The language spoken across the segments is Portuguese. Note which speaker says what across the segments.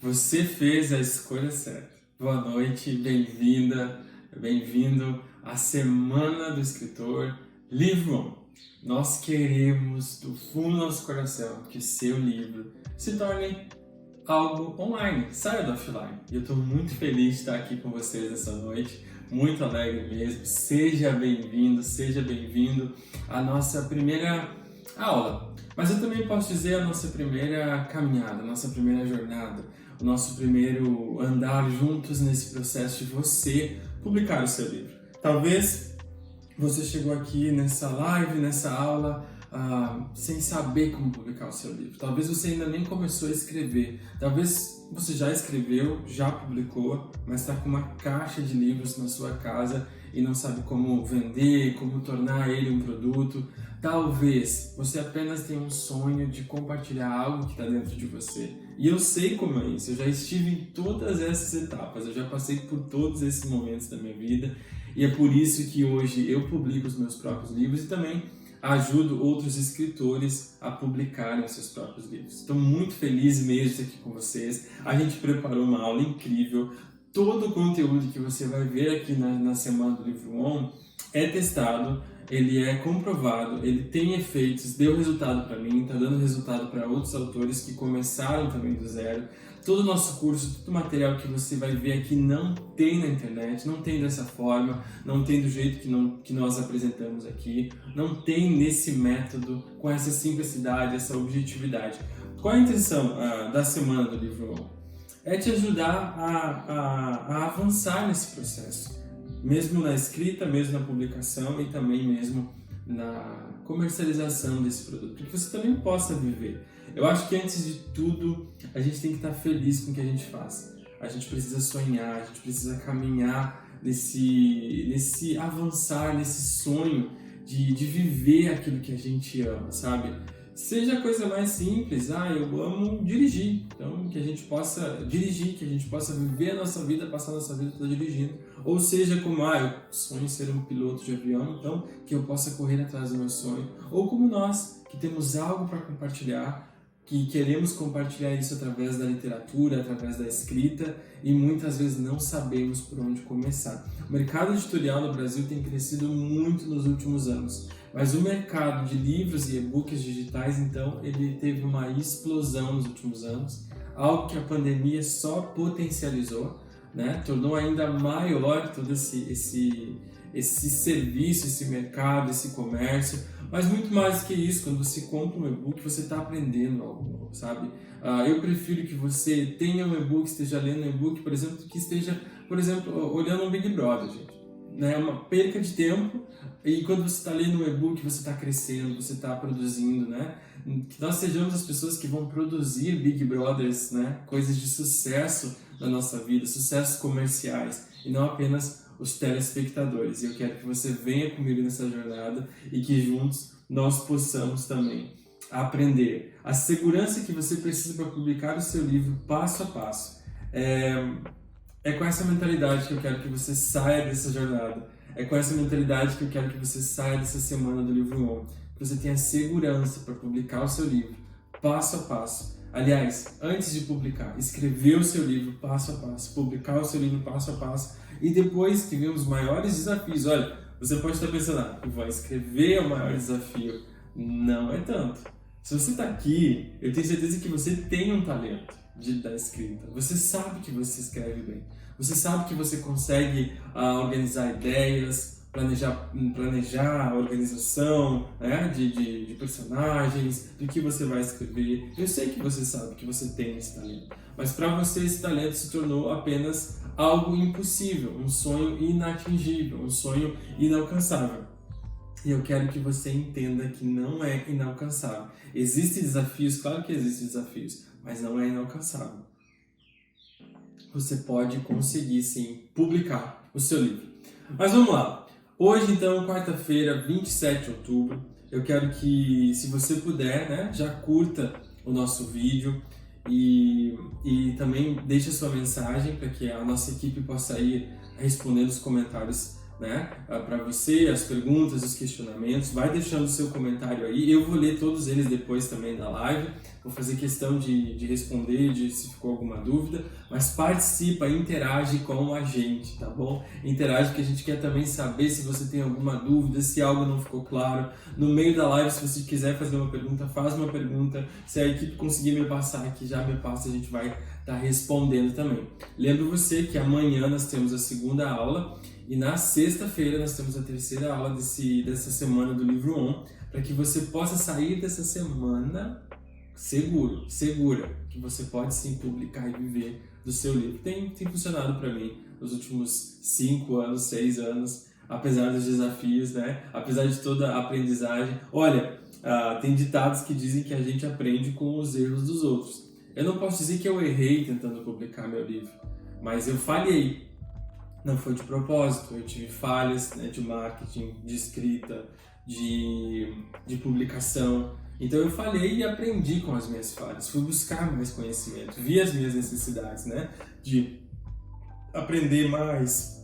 Speaker 1: Você fez a escolha certa. Boa noite, bem-vinda, bem-vindo à Semana do Escritor Livro 1. Nós queremos, do fundo do nosso coração, que seu livro se torne algo online, saia do offline. E eu estou muito feliz de estar aqui com vocês essa noite, muito alegre mesmo. Seja bem-vindo à nossa primeira aula. Mas eu também posso dizer a nossa primeira caminhada, a nossa primeira jornada, o nosso primeiro andar juntos nesse processo de você publicar o seu livro. Talvez você chegou aqui nessa live, nessa aula, sem saber como publicar o seu livro. Talvez você ainda nem começou a escrever. Talvez você já escreveu, já publicou, mas está com uma caixa de livros na sua casa e não sabe como vender, como tornar ele um produto. Talvez você apenas tenha um sonho de compartilhar algo que está dentro de você. E eu sei como é isso, eu já estive em todas essas etapas, eu já passei por todos esses momentos da minha vida. E é por isso que hoje eu publico os meus próprios livros e também ajudo outros escritores a publicarem os seus próprios livros. Estou muito feliz mesmo de estar aqui com vocês. A gente preparou uma aula incrível. Todo o conteúdo que você vai ver aqui na Semana do Livro 1 é testado, ele é comprovado, ele tem efeitos, deu resultado para mim, está dando resultado para outros autores que começaram também do zero. Todo o nosso curso, todo o material que você vai ver aqui não tem na internet, não tem dessa forma, não tem do jeito que nós apresentamos aqui, não tem nesse método, com essa simplicidade, essa objetividade. Qual a intenção da Semana do Livro 1? É te ajudar a avançar nesse processo, mesmo na escrita, mesmo na publicação e também mesmo na comercialização desse produto, para que você também possa viver. Eu acho que antes de tudo, a gente tem que estar feliz com o que a gente faz. A gente precisa sonhar, a gente precisa caminhar nesse avançar, nesse sonho de viver aquilo que a gente ama, sabe? Seja a coisa mais simples, eu amo dirigir, então que a gente possa dirigir, que a gente possa viver a nossa vida, passar a nossa vida toda dirigindo. Ou seja como, eu sonho ser um piloto de avião, então que eu possa correr atrás do meu sonho. Ou como nós, que temos algo para compartilhar, que queremos compartilhar isso através da literatura, através da escrita e muitas vezes não sabemos por onde começar. O mercado editorial no Brasil tem crescido muito nos últimos anos, mas o mercado de livros e e-books digitais, então, ele teve uma explosão nos últimos anos, algo que a pandemia só potencializou, né? Tornou ainda maior todo esse serviço, esse mercado, esse comércio. Mas muito mais do que isso, quando você compra um e-book, você está aprendendo algo novo, sabe? Eu prefiro que você tenha um e-book, esteja lendo um e-book, por exemplo, que esteja, por exemplo, olhando um Big Brother, gente. É uma perca de tempo, e quando você está lendo um e-book, você está crescendo, você está produzindo, né? Que nós sejamos as pessoas que vão produzir Big Brothers, né? Coisas de sucesso na nossa vida, sucessos comerciais, e não apenas os telespectadores. E eu quero que você venha comigo nessa jornada e que juntos nós possamos também aprender a segurança que você precisa para publicar o seu livro passo a passo. É com essa mentalidade que eu quero que você saia dessa jornada. É com essa mentalidade que eu quero que você saia dessa Semana do Livro 1. Que você tenha segurança para publicar o seu livro passo a passo. Aliás, antes de publicar, escrever o seu livro passo a passo, publicar o seu livro passo a passo, e depois que vem os maiores desafios. Olha, você pode estar pensando, que vai escrever é o maior desafio. Não é tanto. Se você está aqui, eu tenho certeza que você tem um talento da escrita. Você sabe que você escreve bem. Você sabe que você consegue organizar ideias, planejar a organização, né, de personagens, do que você vai escrever. Eu sei que você sabe que você tem esse talento, mas para você esse talento se tornou apenas algo impossível, um sonho inatingível, um sonho inalcançável. E eu quero que você entenda que não é inalcançável. Existem desafios, claro que existem desafios, mas não é inalcançável. Você pode conseguir sim publicar o seu livro. Mas vamos lá. Hoje, então, quarta-feira, 27 de outubro, eu quero que, se você puder, né, já curta o nosso vídeo e também deixe a sua mensagem para que a nossa equipe possa ir respondendo os comentários né, para você, as perguntas, os questionamentos. Vai deixando o seu comentário aí, eu vou ler todos eles depois também da live, vou fazer questão de responder, se ficou alguma dúvida, mas participa, interage com a gente, tá bom? Interage, que a gente quer também saber se você tem alguma dúvida, se algo não ficou claro. No meio da live, se você quiser fazer uma pergunta, faz uma pergunta. Se a equipe conseguir me passar aqui, já me passa, a gente vai estar respondendo também. Lembro você que amanhã nós temos a segunda aula e na sexta-feira nós temos a terceira aula dessa semana do livro On, para que você possa sair dessa semana segura, que você pode sim publicar e viver do seu livro. Tem funcionado para mim nos últimos 5 anos, 6 anos, apesar dos desafios, né? Apesar de toda a aprendizagem. Olha, tem ditados que dizem que a gente aprende com os erros dos outros. Eu não posso dizer que eu errei tentando publicar meu livro, mas eu falhei. Não foi de propósito, eu tive falhas, né, de marketing, de escrita, de publicação. Então eu falhei e aprendi com as minhas falhas, fui buscar mais conhecimento, vi as minhas necessidades, né, de aprender mais,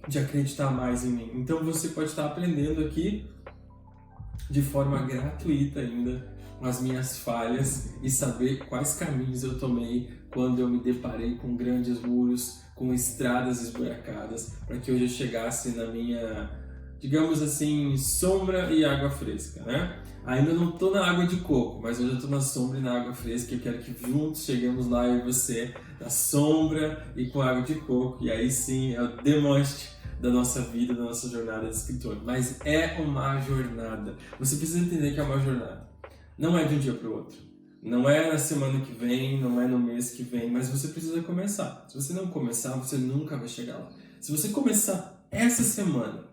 Speaker 1: de acreditar mais em mim. Então você pode estar aprendendo aqui de forma gratuita ainda com as minhas falhas e saber quais caminhos eu tomei quando eu me deparei com grandes muros, com estradas esburacadas, para que hoje eu chegasse na minha, digamos assim, sombra e água fresca, né? Ainda não estou na água de coco, mas hoje eu estou na sombra e na água fresca. Eu quero que juntos cheguemos lá, eu e você, na sombra e com água de coco, e aí sim é o demonte da nossa vida, da nossa jornada de escritor. Mas é uma jornada. Você precisa entender que é uma jornada. Não é de um dia para o outro. Não é na semana que vem, não é no mês que vem, mas você precisa começar. Se você não começar, você nunca vai chegar lá. Se você começar essa semana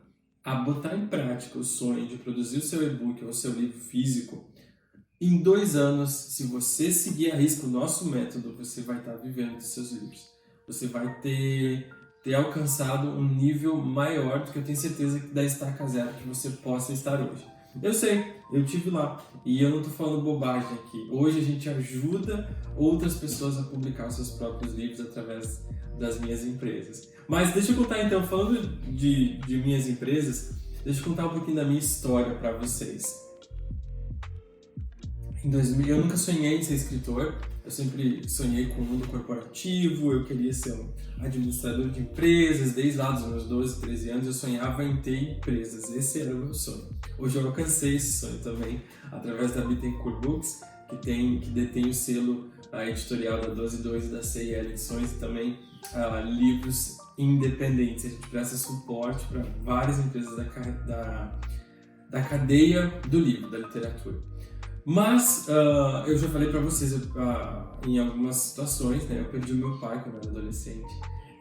Speaker 1: a botar em prática o sonho de produzir o seu e-book ou o seu livro físico, em 2 anos, se você seguir a risco o nosso método, você vai estar vivendo dos seus livros. Você vai ter alcançado um nível maior do que eu tenho certeza que da estaca zero que você possa estar hoje. Eu sei, eu estive lá e eu não estou falando bobagem aqui. Hoje a gente ajuda outras pessoas a publicar os seus próprios livros através das minhas empresas. Mas deixa eu contar então, falando de minhas empresas, deixa eu contar um pouquinho da minha história para vocês. Em 2000, eu nunca sonhei em ser escritor, eu sempre sonhei com o mundo corporativo, eu queria ser um administrador de empresas, desde lá dos meus 12, 13 anos eu sonhava em ter empresas, esse era o meu sonho. Hoje eu alcancei esse sonho também, através da Bittencourt Books, que detém o selo editorial da 1212 e da CIL Edições, e também livros independentes. A gente presta suporte para várias empresas da cadeia do livro, da literatura. Mas eu já falei para vocês em algumas situações, né, eu perdi o meu pai quando eu era adolescente.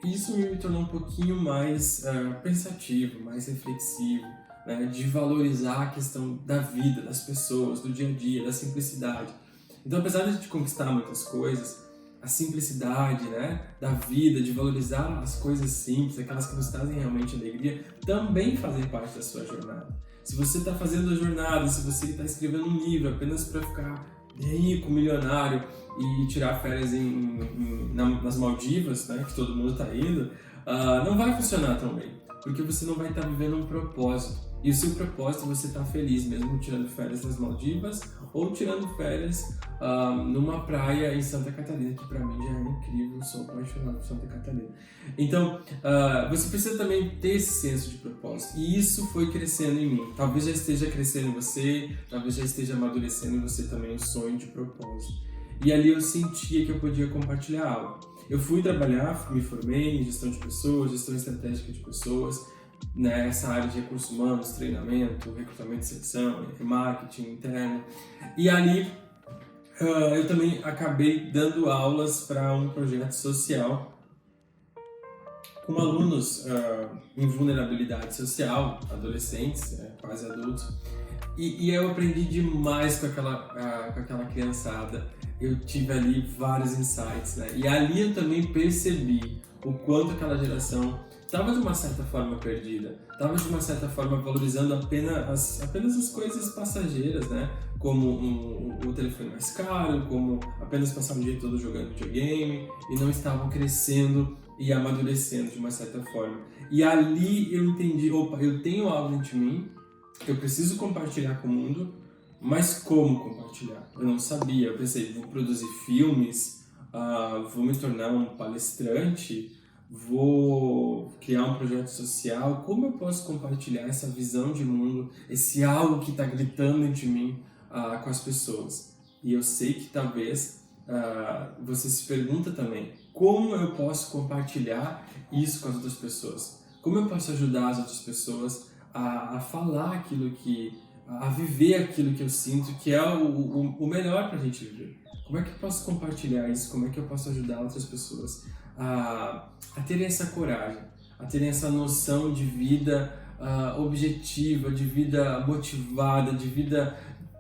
Speaker 1: E isso me tornou um pouquinho mais pensativo, mais reflexivo, né, de valorizar a questão da vida, das pessoas, do dia a dia, da simplicidade. Então, apesar de a gente conquistar muitas coisas, a simplicidade, né, da vida, de valorizar as coisas simples, aquelas que nos trazem realmente alegria, também fazem parte da sua jornada. Se você está fazendo a jornada, se você está escrevendo um livro apenas para ficar rico, milionário e tirar férias nas Maldivas, né, que todo mundo está indo, não vai funcionar tão bem, porque você não vai estar vivendo um propósito. E o seu propósito é você estar feliz, mesmo tirando férias nas Maldivas ou tirando férias numa praia em Santa Catarina, que para mim já é incrível, eu sou apaixonado por Santa Catarina. Então, você precisa também ter esse senso de propósito, e isso foi crescendo em mim. Talvez já esteja crescendo em você, talvez já esteja amadurecendo em você também um sonho de propósito. E ali eu sentia que eu podia compartilhar algo. Eu fui trabalhar, me formei em gestão de pessoas, gestão estratégica de pessoas, nessa área de recursos humanos, treinamento, recrutamento e seleção, marketing interno. E ali eu também acabei dando aulas para um projeto social com alunos em vulnerabilidade social, adolescentes, quase adultos. E eu aprendi demais com aquela criançada. Eu tive ali vários insights, né? E ali eu também percebi o quanto aquela geração estava de uma certa forma perdida, estava de uma certa forma valorizando apenas as coisas passageiras, né? Como o telefone mais caro, como apenas passar o dia todo jogando videogame, e não estavam crescendo e amadurecendo de uma certa forma. E ali eu entendi, opa, eu tenho algo dentro de mim, eu preciso compartilhar com o mundo, mas como compartilhar? Eu não sabia, eu pensei, vou produzir filmes, vou me tornar um palestrante, vou criar um projeto social, como eu posso compartilhar essa visão de mundo, esse algo que está gritando dentro de mim com as pessoas? E eu sei que talvez você se pergunta também, como eu posso compartilhar isso com as outras pessoas? Como eu posso ajudar as outras pessoas a falar aquilo que, a viver aquilo que eu sinto que é o melhor para a gente viver? Como é que eu posso compartilhar isso? Como é que eu posso ajudar outras pessoas a terem essa coragem, a terem essa noção de vida objetiva, de vida motivada, de vida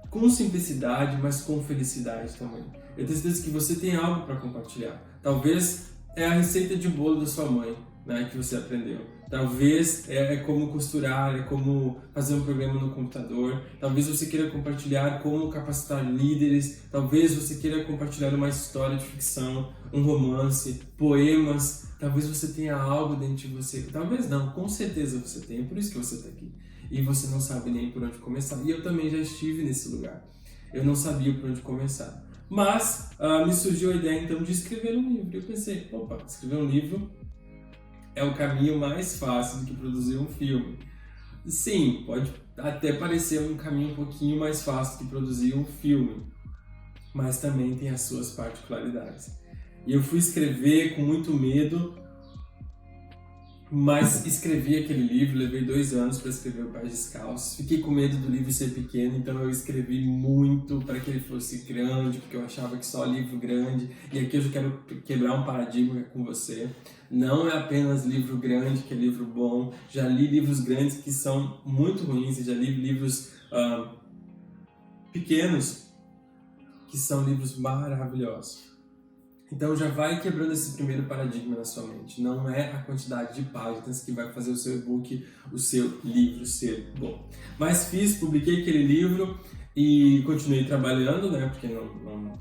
Speaker 1: com simplicidade, mas com felicidade também? Eu tenho certeza que você tem algo para compartilhar. Talvez é a receita de bolo da sua mãe, né, que você aprendeu. Talvez é como costurar, é como fazer um programa no computador. Talvez você queira compartilhar como capacitar líderes. Talvez você queira compartilhar uma história de ficção, um romance, poemas. Talvez você tenha algo dentro de você. Talvez não, com certeza você tem, por isso que você está aqui. E você não sabe nem por onde começar. E eu também já estive nesse lugar. Eu não sabia por onde começar. Mas me surgiu a ideia então de escrever um livro. Eu pensei, opa, escrever um livro é o caminho mais fácil do que produzir um filme. Sim, pode até parecer um caminho um pouquinho mais fácil do que produzir um filme, mas também tem as suas particularidades. E eu fui escrever com muito medo, mas escrevi aquele livro, levei 2 anos para escrever o Pés Descalços. Fiquei com medo do livro ser pequeno, então eu escrevi muito para que ele fosse grande, porque eu achava que só livro grande. E aqui eu já quero quebrar um paradigma com você. Não é apenas livro grande que é livro bom. Já li livros grandes que são muito ruins e já li livros pequenos que são livros maravilhosos. Então já vai quebrando esse primeiro paradigma na sua mente. Não é a quantidade de páginas que vai fazer o seu e-book, o seu livro ser bom. Mas publiquei aquele livro e continuei trabalhando, né? Porque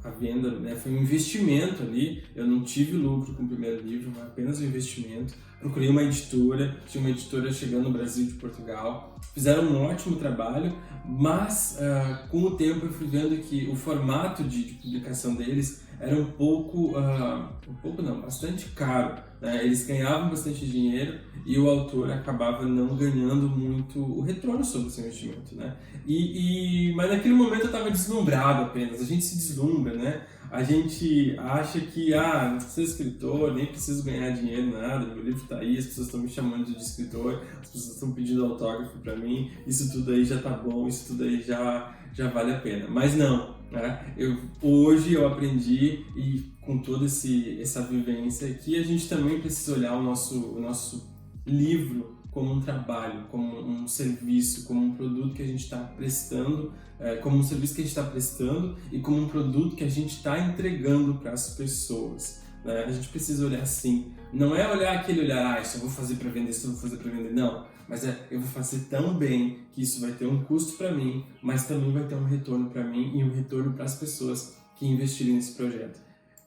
Speaker 1: a venda, né, foi um investimento ali. Eu não tive lucro com o primeiro livro, foi apenas um investimento. Procurei uma editora, tinha uma editora chegando no Brasil de Portugal. Fizeram um ótimo trabalho, mas com o tempo eu fui vendo que o formato de publicação deles era bastante caro, né? Eles ganhavam bastante dinheiro e o autor acabava não ganhando muito o retorno sobre o seu investimento, né? Mas naquele momento eu estava deslumbrado apenas. A gente se deslumbra, né? A gente acha que, não sou escritor, nem preciso ganhar dinheiro, nada, meu livro está aí, as pessoas estão me chamando de escritor, as pessoas estão pedindo autógrafo para mim, isso tudo aí já está bom, isso tudo aí já vale a pena. Mas não, né? Hoje eu aprendi, e com toda essa vivência, que a gente também precisa olhar o nosso livro como um trabalho, como um serviço, como um produto que a gente está prestando, como um serviço que a gente está prestando e como um produto que a gente está entregando para as pessoas, né? A gente precisa olhar assim. Não é olhar aquele olhar, isso eu vou fazer para vender, isso eu vou fazer para vender. Não, mas eu vou fazer tão bem que isso vai ter um custo para mim, mas também vai ter um retorno para mim e um retorno para as pessoas que investirem nesse projeto.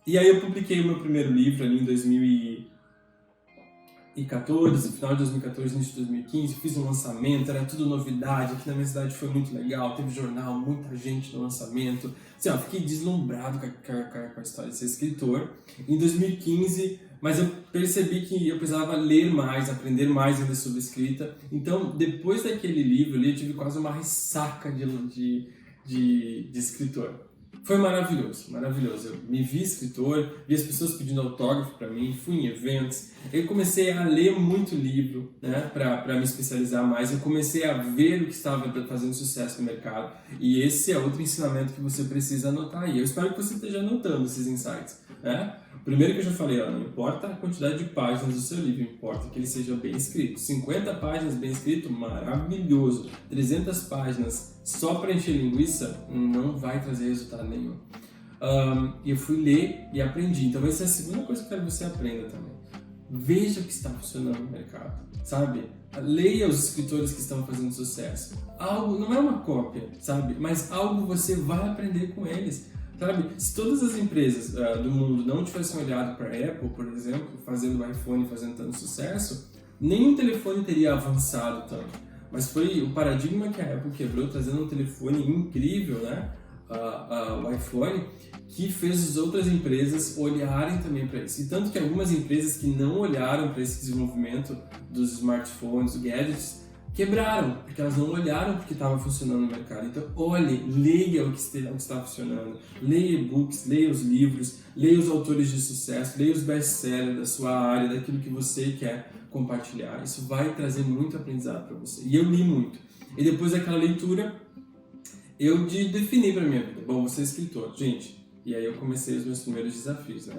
Speaker 1: E aí eu publiquei o meu primeiro livro ali em 2014, final de 2014, início de 2015, fiz um lançamento, era tudo novidade, aqui na minha cidade foi muito legal, teve jornal, muita gente no lançamento, assim, fiquei deslumbrado com a história de ser escritor. Em 2015, mas eu percebi que eu precisava ler mais, aprender mais ainda sobre escrita, então depois daquele livro ali eu tive quase uma ressaca de escritor. Foi maravilhoso, maravilhoso. Eu me vi escritor, vi as pessoas pedindo autógrafo para mim, fui em eventos. Eu comecei a ler muito livro, né, para me especializar mais. Eu comecei a ver o que estava fazendo sucesso no mercado. E esse é outro ensinamento que você precisa anotar aí. Eu espero que você esteja anotando esses insights, né? Primeiro que eu já falei, não importa a quantidade de páginas do seu livro, importa que ele seja bem escrito. 50 páginas bem escrito, maravilhoso. 300 páginas só para encher linguiça, não vai trazer resultado nenhum. E eu fui ler e aprendi. Então essa é a segunda coisa que eu quero que você aprenda também. Veja o que está funcionando no mercado, sabe? Leia os escritores que estão fazendo sucesso. Algo, não é uma cópia, sabe? Mas algo você vai aprender com eles. Sabe, se todas as empresas do mundo não tivessem olhado para a Apple, por exemplo, fazendo o iPhone, fazendo tanto sucesso, nenhum telefone teria avançado tanto. Mas foi o paradigma que a Apple quebrou, trazendo um telefone incrível, né? O iPhone, que fez as outras empresas olharem também para isso. E tanto que algumas empresas que não olharam para esse desenvolvimento dos smartphones, dos gadgets, quebraram, porque elas não olharam porque estava funcionando no mercado. Então, olhe, leia o que está funcionando, leia e-books, leia os livros, leia os autores de sucesso, leia os best-sellers da sua área, daquilo que você quer compartilhar. Isso vai trazer muito aprendizado para você. E eu li muito. E depois daquela leitura, eu defini para minha vida. Bom, vou ser escritor, gente. E aí eu comecei os meus primeiros desafios, né?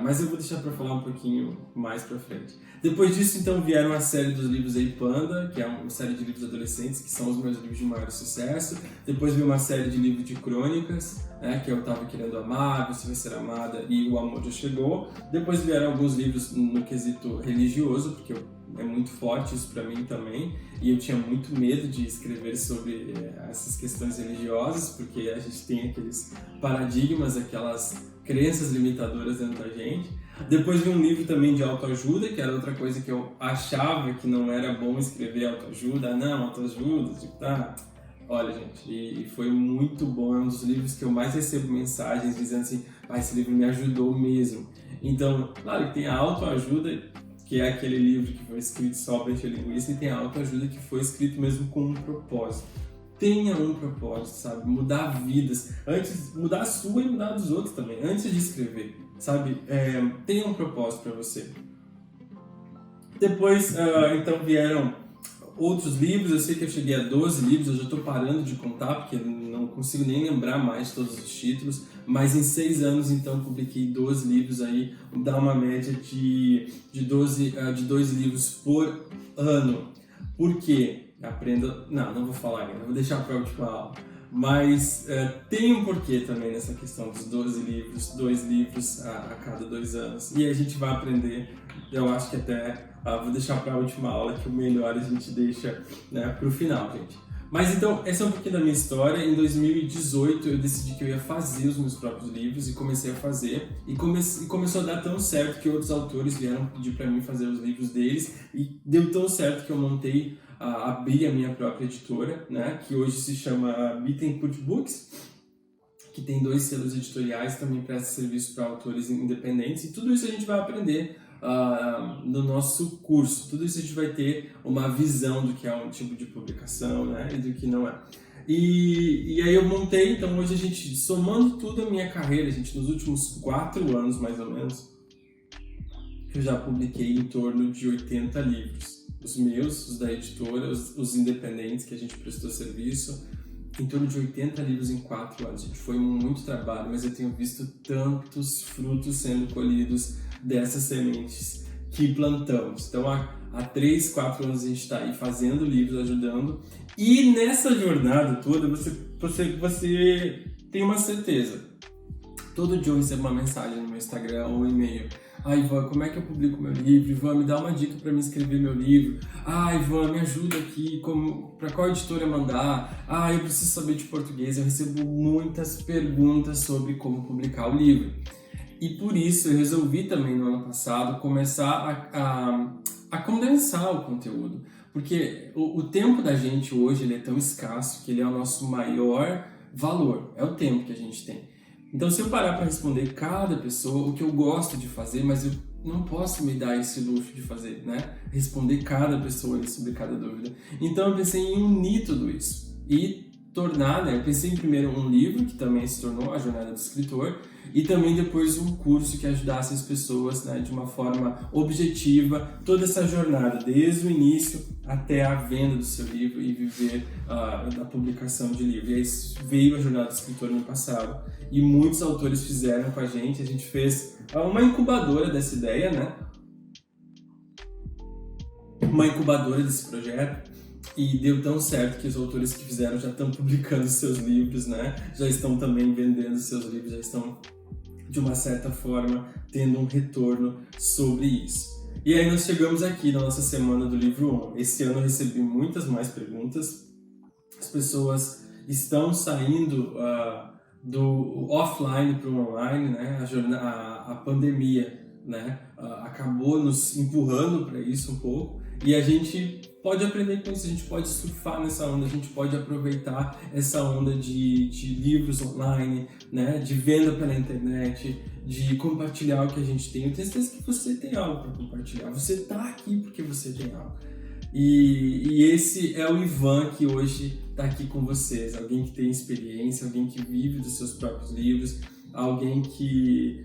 Speaker 1: Mas eu vou deixar para falar um pouquinho mais para frente. Depois disso, então, vieram a série dos livros Ei Panda, que é uma série de livros adolescentes, que são os meus livros de maior sucesso. Depois veio uma série de livros de crônicas, né, que eu Tava Querendo Amar, Você Vai Ser Amada e O Amor Já Chegou. Depois vieram alguns livros no quesito religioso, porque é muito forte isso para mim também, e eu tinha muito medo de escrever sobre essas questões religiosas, porque a gente tem aqueles paradigmas, aquelas crenças limitadoras dentro da gente. Depois vi um livro também de autoajuda, que era outra coisa que eu achava que não era bom escrever autoajuda. Não, autoajuda, tipo, tá. Olha, gente, e foi muito bom, é um dos livros que eu mais recebo mensagens dizendo assim, esse livro me ajudou mesmo. Então, claro que tem a autoajuda, que é aquele livro que foi escrito só para encher linguiça, e tem a autoajuda que foi escrito mesmo com um propósito. Tenha um propósito, sabe? Mudar vidas, antes mudar a sua e mudar a dos outros também, antes de escrever, sabe? Tenha um propósito para você. Depois, então, vieram outros livros. Eu sei que eu cheguei a 12 livros, eu já estou parando de contar, porque não consigo nem lembrar mais todos os títulos, mas em 6 anos, então, publiquei 12 livros aí, dá uma média de 2 livros por ano. Por quê? Aprenda... Não vou falar ainda, vou deixar para a última aula. Mas tem um porquê também nessa questão dos 12 livros, 2 livros a cada 2 anos. E a gente vai aprender, eu acho que até vou deixar para a última aula, que o melhor a gente deixa, né, para o final, gente. Mas então, essa é um pouquinho da minha história. Em 2018 eu decidi que eu ia fazer os meus próprios livros e comecei a fazer. E começou a dar tão certo que outros autores vieram pedir para mim fazer os livros deles. E deu tão certo que eu montei, abri a minha própria editora, né, que hoje se chama Bittencourt Books, que tem 2 selos editoriais, também presta serviço para autores independentes. E tudo isso a gente vai aprender no nosso curso. Tudo isso a gente vai ter uma visão do que é um tipo de publicação, né, e do que não é. E aí eu montei, então hoje a gente, somando tudo a minha carreira, gente, nos últimos 4 anos mais ou menos, eu já publiquei em torno de 80 livros. Os meus, os da editora, os independentes que a gente prestou serviço, em torno de 80 livros em 4 anos. Gente, foi muito trabalho, mas eu tenho visto tantos frutos sendo colhidos dessas sementes que plantamos. Então, há 3, 4 anos a gente está aí fazendo livros, ajudando. E nessa jornada toda, você tem uma certeza. Todo dia eu recebo uma mensagem no meu Instagram ou um e-mail. Ivan, como é que eu publico meu livro? Ivan, me dá uma dica para me escrever meu livro. Ivan, me ajuda aqui, para qual editora mandar? Eu preciso saber de português. Eu recebo muitas perguntas sobre como publicar o livro. E por isso eu resolvi também no ano passado começar a condensar o conteúdo. Porque o tempo da gente hoje ele é tão escasso que ele é o nosso maior valor. É o tempo que a gente tem. Então, se eu parar para responder cada pessoa, o que eu gosto de fazer, mas eu não posso me dar esse luxo de fazer, né? Responder cada pessoa sobre cada dúvida. Então, eu pensei em unir tudo isso e tornar, né? Eu pensei em primeiro um livro, que também se tornou A Jornada do Escritor, e também depois um curso que ajudasse as pessoas, né, de uma forma objetiva, toda essa jornada, desde o início até a venda do seu livro e viver da publicação de livro. E aí veio A Jornada do Escritor no passado, e muitos autores fizeram com a gente fez uma incubadora dessa ideia, né? Uma incubadora desse projeto, e deu tão certo que os autores que fizeram já estão publicando seus livros, né? Já estão também vendendo seus livros, já estão, de uma certa forma, tendo um retorno sobre isso. E aí nós chegamos aqui na nossa semana do livro On. Esse ano eu recebi muitas mais perguntas. As pessoas estão saindo do offline para o online, né? A pandemia, né? Acabou nos empurrando para isso um pouco, e a gente pode aprender com isso, a gente pode surfar nessa onda, a gente pode aproveitar essa onda de livros online, né? De venda pela internet, de compartilhar o que a gente tem. Eu tenho certeza que você tem algo para compartilhar, você está aqui porque você tem algo. E esse é o Ivan que hoje está aqui com vocês, alguém que tem experiência, alguém que vive dos seus próprios livros, alguém que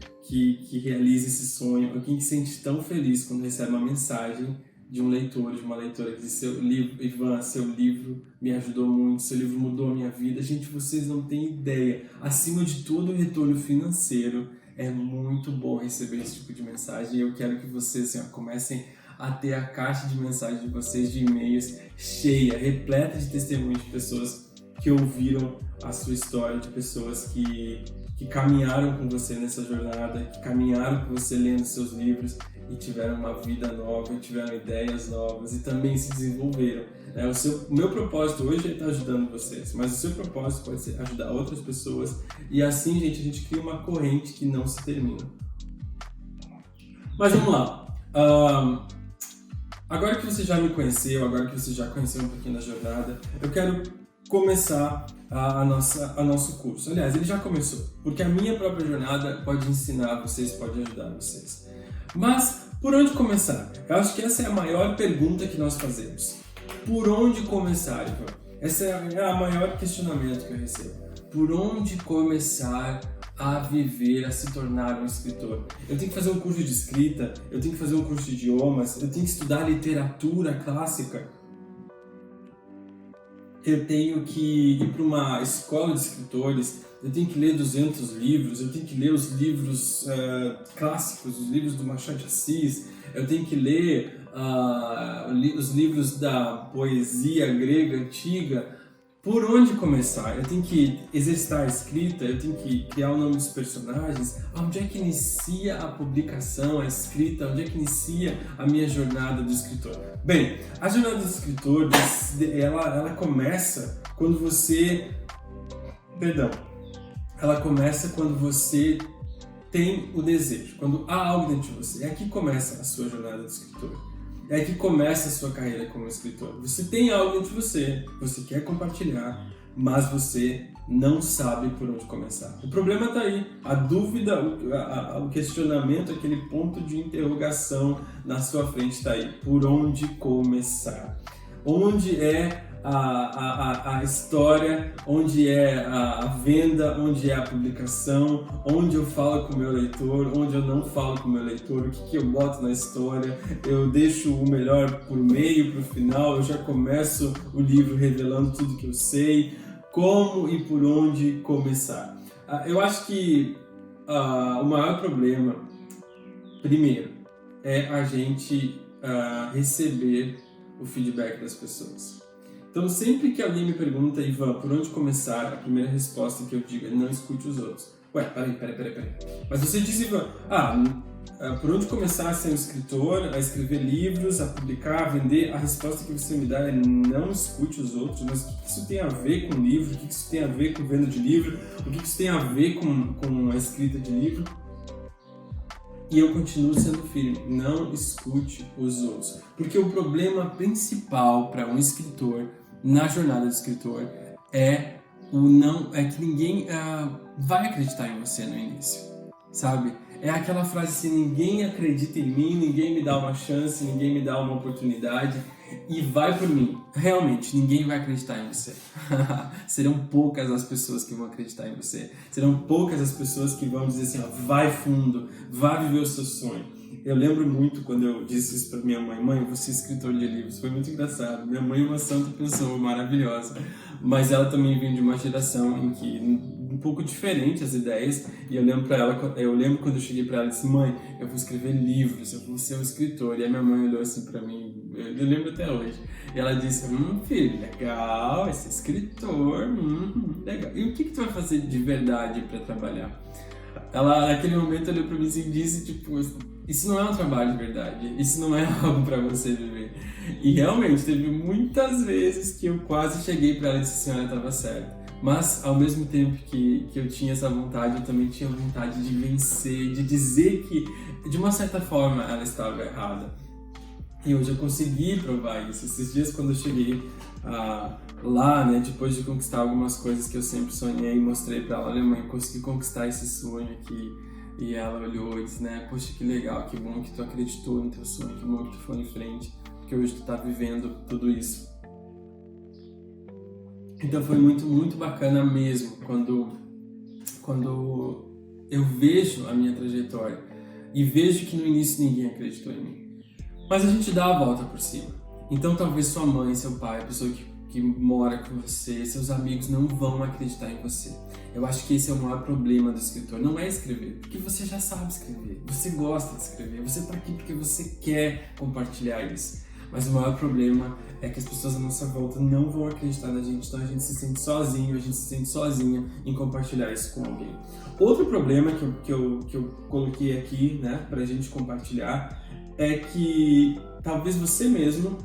Speaker 1: realiza esse sonho, alguém que se sente tão feliz quando recebe uma mensagem de um leitor, de uma leitora que diz: seu livro, Ivan, seu livro me ajudou muito, seu livro mudou a minha vida. Gente, vocês não têm ideia. Acima de todo o retorno financeiro, é muito bom receber esse tipo de mensagem, e eu quero que vocês comecem a ter a caixa de mensagens de vocês, de e-mails, cheia, repleta de testemunhos de pessoas que ouviram a sua história, de pessoas que caminharam com você nessa jornada, que caminharam com você lendo seus livros e tiveram uma vida nova, e tiveram ideias novas e também se desenvolveram. O meu propósito hoje é estar ajudando vocês, mas o seu propósito pode ser ajudar outras pessoas, e assim, gente, a gente cria uma corrente que não se termina. Mas vamos lá. Agora que você já me conheceu, agora que você já conheceu um pouquinho da jornada, eu quero começar a nosso curso. Aliás, ele já começou, porque a minha própria jornada pode ensinar vocês, pode ajudar vocês. Mas, por onde começar? Eu acho que essa é a maior pergunta que nós fazemos. Por onde começar, Ivan? Esse é o maior questionamento que eu recebo. Por onde começar a viver, a se tornar um escritor? Eu tenho que fazer um curso de escrita, eu tenho que fazer um curso de idiomas, eu tenho que estudar literatura clássica, eu tenho que ir para uma escola de escritores, eu tenho que ler 200 livros, eu tenho que ler os livros clássicos, os livros do Machado de Assis, eu tenho que ler os livros da poesia grega antiga. Por onde começar? Eu tenho que exercitar a escrita, eu tenho que criar o nome dos personagens. Onde é que inicia a publicação, a escrita? Onde é que inicia a minha jornada do escritor? Bem, a jornada do escritor, ela começa quando você... Ela começa quando você tem o desejo, quando há algo dentro de você. É aqui que começa a sua jornada do escritor. É que começa a sua carreira como escritor. Você tem algo dentro de você, você quer compartilhar, mas você não sabe por onde começar. O problema está aí, a dúvida, o questionamento, aquele ponto de interrogação na sua frente está aí. Por onde começar? Onde é a história, onde é a venda, onde é a publicação, onde eu falo com o meu leitor, onde eu não falo com o meu leitor, o que eu boto na história, eu deixo o melhor por meio, para o final, eu já começo o livro revelando tudo que eu sei. Como e por onde começar? Eu acho que o maior problema, primeiro, é a gente receber o feedback das pessoas. Então, sempre que alguém me pergunta: Ivan, por onde começar? A primeira resposta que eu digo é: não escute os outros. Ué, peraí. Mas você diz, Ivan, por onde começar a ser um escritor, a escrever livros, a publicar, a vender? A resposta que você me dá é: não escute os outros. Mas o que isso tem a ver com livro? O que isso tem a ver com venda de livro? O que isso tem a ver com a escrita de livro? E eu continuo sendo firme, não escute os outros. Porque o problema principal para um escritor, na jornada do escritor, é que ninguém vai acreditar em você no início, sabe? É aquela frase assim: ninguém acredita em mim, ninguém me dá uma chance, ninguém me dá uma oportunidade, e vai por mim. Realmente, ninguém vai acreditar em você. Serão poucas as pessoas que vão acreditar em você. Serão poucas as pessoas que vão dizer assim: vai fundo, vai viver o seu sonho. Eu lembro muito quando eu disse isso pra minha mãe: mãe, eu vou ser escritor de livros. Foi muito engraçado. Minha mãe é uma santa pessoa, maravilhosa. Mas ela também vem de uma geração em que um pouco diferente as ideias. E eu lembro quando eu cheguei pra ela e disse: mãe, eu vou escrever livros, eu vou ser um escritor. E a minha mãe olhou assim pra mim, eu lembro até hoje. E ela disse: filho, legal, esse escritor, legal. E o que tu vai fazer de verdade pra trabalhar? Ela, naquele momento, olhou pra mim e disse, tipo: isso não é um trabalho de verdade, isso não é algo pra você viver. E realmente, teve muitas vezes que eu quase cheguei pra ela e disse: a senhora estava certa. Mas, ao mesmo tempo que eu tinha essa vontade, eu também tinha vontade de vencer, de dizer que, de uma certa forma, ela estava errada. E hoje eu consegui provar isso. Esses dias, quando eu cheguei lá, né, depois de conquistar algumas coisas que eu sempre sonhei, mostrei para ela: olha, mãe, consegui conquistar esse sonho aqui. E ela olhou e disse, né, poxa, que legal, que bom que tu acreditou no teu sonho, que bom que tu foi em frente, porque hoje tu tá vivendo tudo isso. Então foi muito, muito bacana mesmo quando eu vejo a minha trajetória e vejo que no início ninguém acreditou em mim. Mas a gente dá a volta por cima. Então talvez sua mãe, seu pai, a pessoa que mora com você, seus amigos não vão acreditar em você. Eu acho que esse é o maior problema do escritor, não é escrever, porque você já sabe escrever, você gosta de escrever, você está aqui porque você quer compartilhar isso. Mas o maior problema é que as pessoas à nossa volta não vão acreditar na gente, então a gente se sente sozinho, a gente se sente sozinha em compartilhar isso com alguém. Outro problema que eu coloquei aqui, né, pra gente compartilhar, é que talvez você mesmo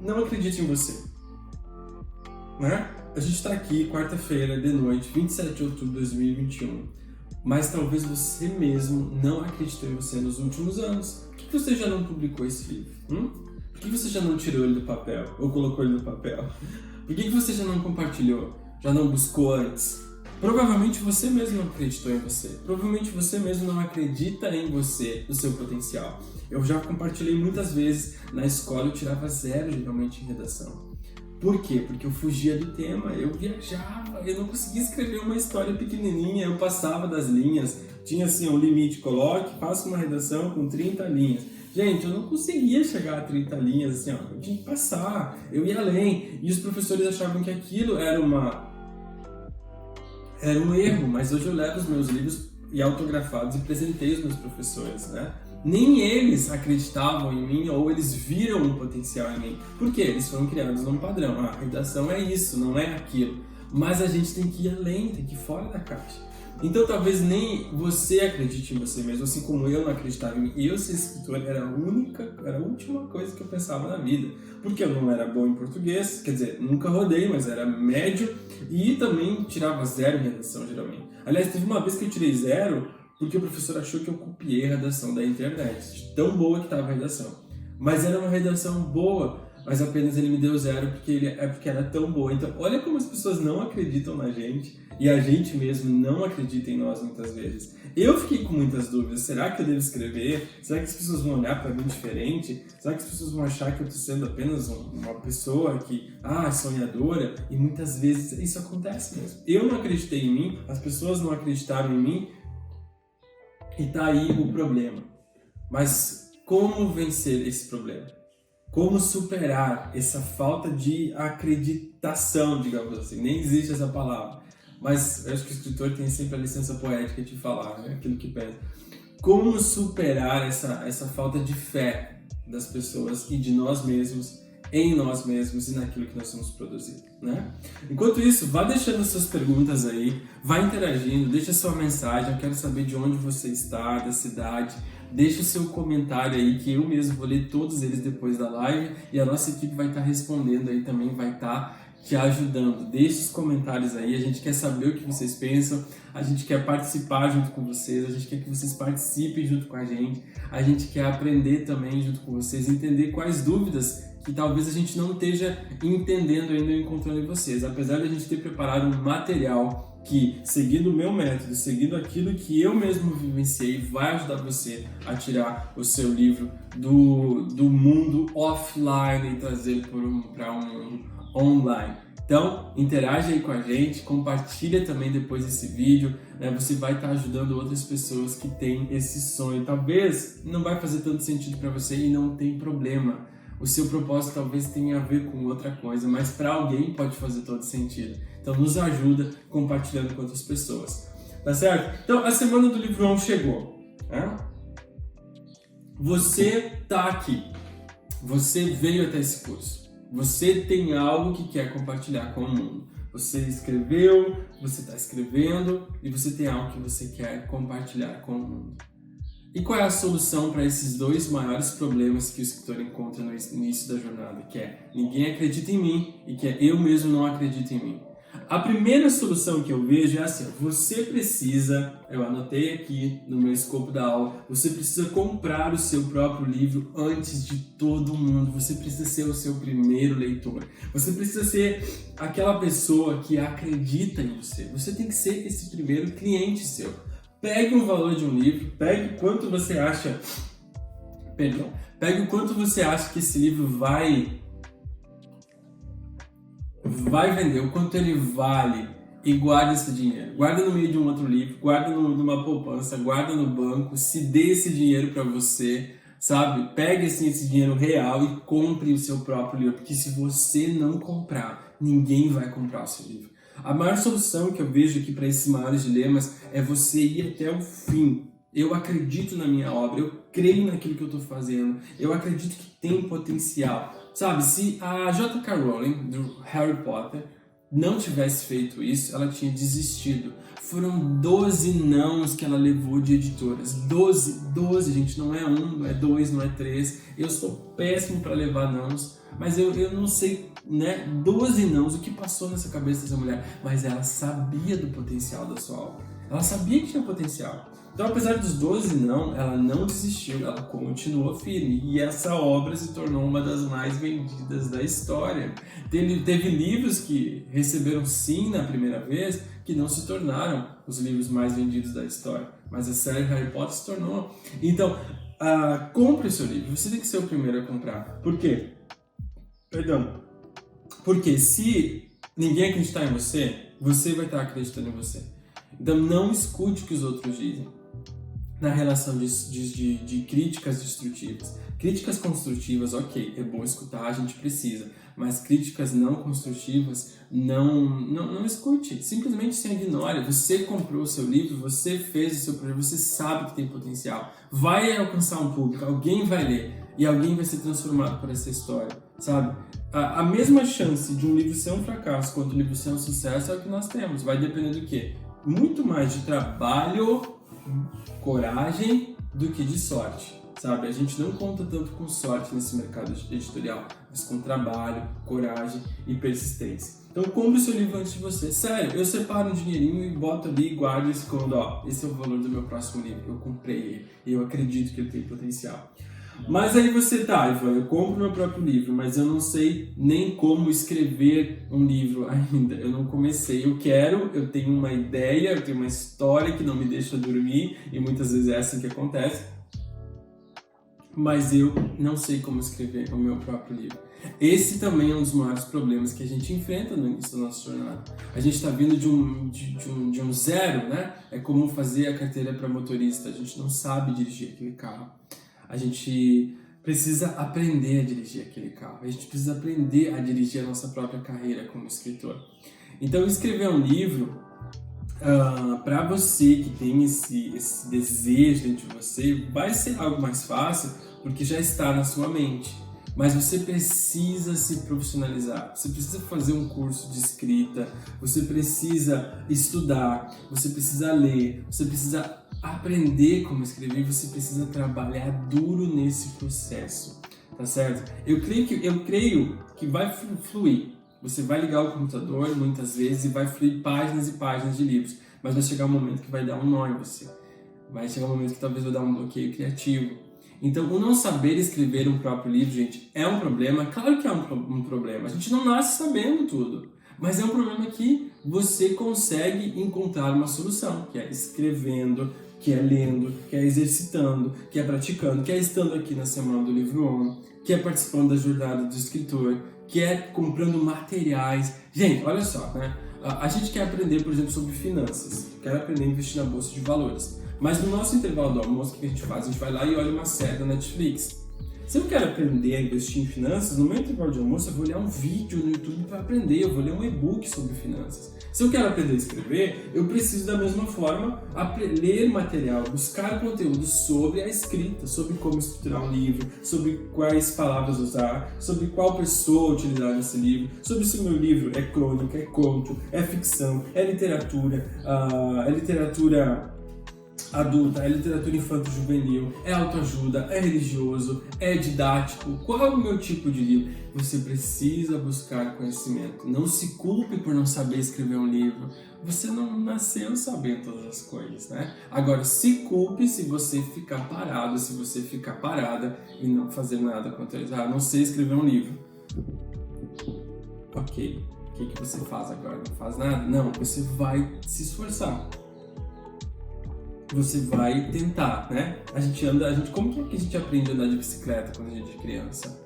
Speaker 1: não acredite em você, né? A gente está aqui quarta-feira de noite, 27 de outubro de 2021, mas talvez você mesmo não acreditou em você nos últimos anos. Por que você já não publicou esse livro? Por que você já não tirou ele do papel ou colocou ele no papel? Por que você já não compartilhou? Já não buscou antes? Provavelmente você mesmo não acreditou em você. Provavelmente você mesmo não acredita em você, no seu potencial. Eu já compartilhei muitas vezes. Na escola eu tirava 0 geralmente em redação. Por quê? Porque eu fugia do tema, eu viajava, eu não conseguia escrever uma história pequenininha, eu passava das linhas, tinha assim um limite, faça uma redação com 30 linhas. Gente, eu não conseguia chegar a 30 linhas, assim, ó, eu tinha que passar, eu ia além, e os professores achavam que aquilo era um erro, mas hoje eu levo os meus livros e autografados e apresentei os meus professores, né? Nem eles acreditavam em mim ou eles viram um potencial em mim. Por quê? Eles foram criados num padrão. A redação é isso, não é aquilo. Mas a gente tem que ir além, tem que ir fora da caixa. Então talvez nem você acredite em você mesmo, assim como eu não acreditava em mim. Eu ser escritor era a última coisa que eu pensava na vida. Porque eu não era bom em português, quer dizer, nunca rodei, mas era médio. E também tirava 0 em redação, geralmente. Aliás, teve uma vez que eu tirei 0... porque o professor achou que eu copiei a redação da internet, de tão boa que estava a redação. Mas era uma redação boa, mas apenas ele me deu 0 porque era tão boa. Então, olha como as pessoas não acreditam na gente e a gente mesmo não acredita em nós muitas vezes. Eu fiquei com muitas dúvidas. Será que eu devo escrever? Será que as pessoas vão olhar para mim diferente? Será que as pessoas vão achar que eu estou sendo apenas uma pessoa que, sonhadora? E muitas vezes isso acontece mesmo. Eu não acreditei em mim, as pessoas não acreditaram em mim, e tá aí o problema. Mas como vencer esse problema? Como superar essa falta de acreditação, digamos assim? Nem existe essa palavra. Mas eu acho que o escritor tem sempre a licença poética de falar, né? Aquilo que pensa. Como superar essa falta de fé das pessoas e de nós mesmos, em nós mesmos e naquilo que nós somos produzindo, né? Enquanto isso, vá deixando suas perguntas aí, vá interagindo, deixa sua mensagem, eu quero saber de onde você está, da cidade, deixa o seu comentário aí, que eu mesmo vou ler todos eles depois da live e a nossa equipe vai estar respondendo aí também, vai estar te ajudando. Deixe os comentários aí, a gente quer saber o que vocês pensam, a gente quer participar junto com vocês, a gente quer que vocês participem junto com a gente quer aprender também junto com vocês, entender quais dúvidas que talvez a gente não esteja entendendo ainda ou encontrando em vocês. Apesar de a gente ter preparado um material que, seguindo o meu método, seguindo aquilo que eu mesmo vivenciei, vai ajudar você a tirar o seu livro do mundo offline e trazer para um mundo online. Então, interage aí com a gente, compartilha também depois esse vídeo, né? Você vai estar ajudando outras pessoas que têm esse sonho. Talvez não vai fazer tanto sentido para você e não tem problema. O seu propósito talvez tenha a ver com outra coisa, mas para alguém pode fazer todo sentido. Então nos ajuda compartilhando com outras pessoas. Tá certo? Então a semana do Livro 1 chegou. Né? Você tá aqui. Você veio até esse curso. Você tem algo que quer compartilhar com o mundo. Você escreveu, você está escrevendo e você tem algo que você quer compartilhar com o mundo. E qual é a solução para esses 2 maiores problemas que o escritor encontra no início da jornada? Que é, ninguém acredita em mim e que é eu mesmo não acredito em mim. A primeira solução que eu vejo é assim, você precisa, eu anotei aqui no meu escopo da aula, você precisa comprar o seu próprio livro antes de todo mundo, você precisa ser o seu primeiro leitor, você precisa ser aquela pessoa que acredita em você, você tem que ser esse primeiro cliente seu. Pegue o valor de um livro, pegue quanto você acha, pegue o quanto você acha que esse livro vai vender, o quanto ele vale, e guarda esse dinheiro. Guarda no meio de um outro livro, guarda numa poupança, guarda no banco, se dê esse dinheiro para você, sabe? Pegue assim, esse dinheiro real e compre o seu próprio livro, porque se você não comprar, ninguém vai comprar o seu livro. A maior solução que eu vejo aqui para esses maiores dilemas é você ir até o fim. Eu acredito na minha obra, eu creio naquilo que eu estou fazendo, eu acredito que tem potencial. Sabe, se a J.K. Rowling, do Harry Potter, não tivesse feito isso, ela tinha desistido. Foram 12 nãos que ela levou de editoras. 12, gente, não é 1, não é 2, não é 3. Eu sou péssimo para levar nãos, mas eu não sei, né, 12 nãos, o que passou nessa cabeça dessa mulher. Mas ela sabia do potencial da sua obra. Ela sabia que tinha potencial. Então, apesar dos 12 não, ela não desistiu, ela continuou firme. E essa obra se tornou uma das mais vendidas da história. Teve livros que receberam sim na primeira vez, que não se tornaram os livros mais vendidos da história. Mas a série Harry Potter se tornou. Então, compre o seu livro, você tem que ser o primeiro a comprar. Por quê? Porque se ninguém acreditar em você, você vai estar acreditando em você. Então, não escute o que os outros dizem na relação de críticas destrutivas. Críticas construtivas, ok, é bom escutar, a gente precisa, mas críticas não construtivas, não escute, simplesmente se ignore. Você comprou o seu livro, você fez o seu projeto, você sabe que tem potencial, vai alcançar um público, alguém vai ler e alguém vai ser transformado por essa história, sabe? A mesma chance de um livro ser um fracasso quanto um livro ser um sucesso é o que nós temos, vai depender do quê? Muito mais de trabalho, coragem do que de sorte, sabe? A gente não conta tanto com sorte nesse mercado editorial, mas com trabalho, coragem e persistência. Então compre o seu livro antes de você. Sério, eu separo um dinheirinho e boto ali e guardo esse quando, esse é o valor do meu próximo livro, eu comprei ele e eu acredito que ele tem potencial. Mas aí você Ivan, eu compro meu próprio livro, mas eu não sei nem como escrever um livro ainda. Eu não comecei, eu tenho uma ideia, eu tenho uma história que não me deixa dormir, e muitas vezes é assim que acontece, mas eu não sei como escrever o meu próprio livro. Esse também é um dos maiores problemas que a gente enfrenta no início da nossa jornada. A gente está vindo de um zero, né? É como fazer a carteira para motorista, a gente não sabe dirigir aquele carro. A gente precisa aprender a dirigir aquele carro. A gente precisa aprender a dirigir a nossa própria carreira como escritor. Então, escrever um livro, para você que tem esse desejo dentro de você, vai ser algo mais fácil, porque já está na sua mente. Mas você precisa se profissionalizar, você precisa fazer um curso de escrita, você precisa estudar, você precisa ler, você precisa aprender como escrever, você precisa trabalhar duro nesse processo, tá certo? Eu creio que vai fluir. Você vai ligar o computador muitas vezes e vai fluir páginas e páginas de livros, mas vai chegar um momento que vai dar um nó em você. Vai chegar um momento que talvez vai dar um bloqueio criativo. Então, o não saber escrever um próprio livro, gente, é um problema. Claro que é um problema. A gente não nasce sabendo tudo. Mas é um problema que você consegue encontrar uma solução, que é escrevendo, que é lendo, que é exercitando, que é praticando, que é estando aqui na Semana do Livro On, que é participando da jornada do escritor, que é comprando materiais. Gente, olha só, né? A gente quer aprender, por exemplo, sobre finanças, quer aprender a investir na bolsa de valores. Mas no nosso intervalo do almoço, o que a gente faz? A gente vai lá e olha uma série da Netflix. Se eu quero aprender a investir em finanças, no meu intervalo de almoço eu vou olhar um vídeo no YouTube para aprender, eu vou ler um e-book sobre finanças. Se eu quero aprender a escrever, eu preciso da mesma forma ler material, buscar conteúdo sobre a escrita, sobre como estruturar um livro, sobre quais palavras usar, sobre qual pessoa utilizar nesse livro, sobre se o meu livro é crônica, é conto, é ficção, é literatura adulta, é literatura infanto-juvenil, é autoajuda, é religioso, é didático. Qual é o meu tipo de livro? Você precisa buscar conhecimento. Não se culpe por não saber escrever um livro. Você não nasceu sabendo todas as coisas, né? Agora, se culpe se você ficar parado, se você ficar parada e não fazer nada quanto a isso. Não sei escrever um livro. Ok, o que você faz agora? Não faz nada? Não, você vai se esforçar. Você vai tentar, né? Como que a gente aprende a andar de bicicleta quando a gente é criança?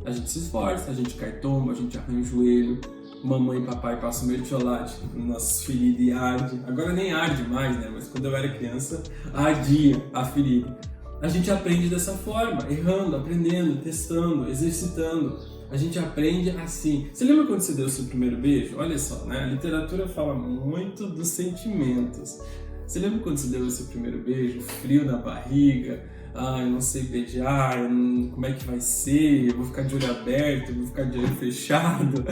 Speaker 1: A gente se esforça, a gente cai tomba, a gente arranha o joelho, mamãe e papai passam mertiolate nos nossos feridos e arde. Agora nem arde mais, né? Mas quando eu era criança, ardia a ferida. A gente aprende dessa forma, errando, aprendendo, testando, exercitando. A gente aprende assim. Você lembra quando você deu o seu primeiro beijo? Olha só, né? A literatura fala muito dos sentimentos. Você lembra quando você deu o seu primeiro beijo? Frio na barriga, eu não sei beijar, como é que vai ser? Eu vou ficar de olho aberto, eu vou ficar de olho fechado.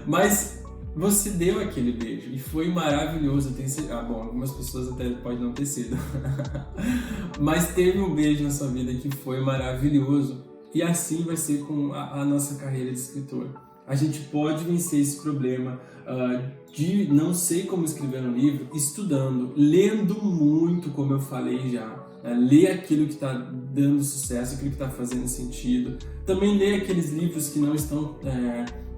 Speaker 1: Mas você deu aquele beijo e foi maravilhoso. Bom, algumas pessoas até podem não ter sido. Mas teve um beijo na sua vida que foi maravilhoso. E assim vai ser com a nossa carreira de escritor. A gente pode vencer esse problema de não sei como escrever um livro estudando, lendo muito, como eu falei já. Ler aquilo que está dando sucesso, aquilo que está fazendo sentido. Também ler aqueles livros que não estão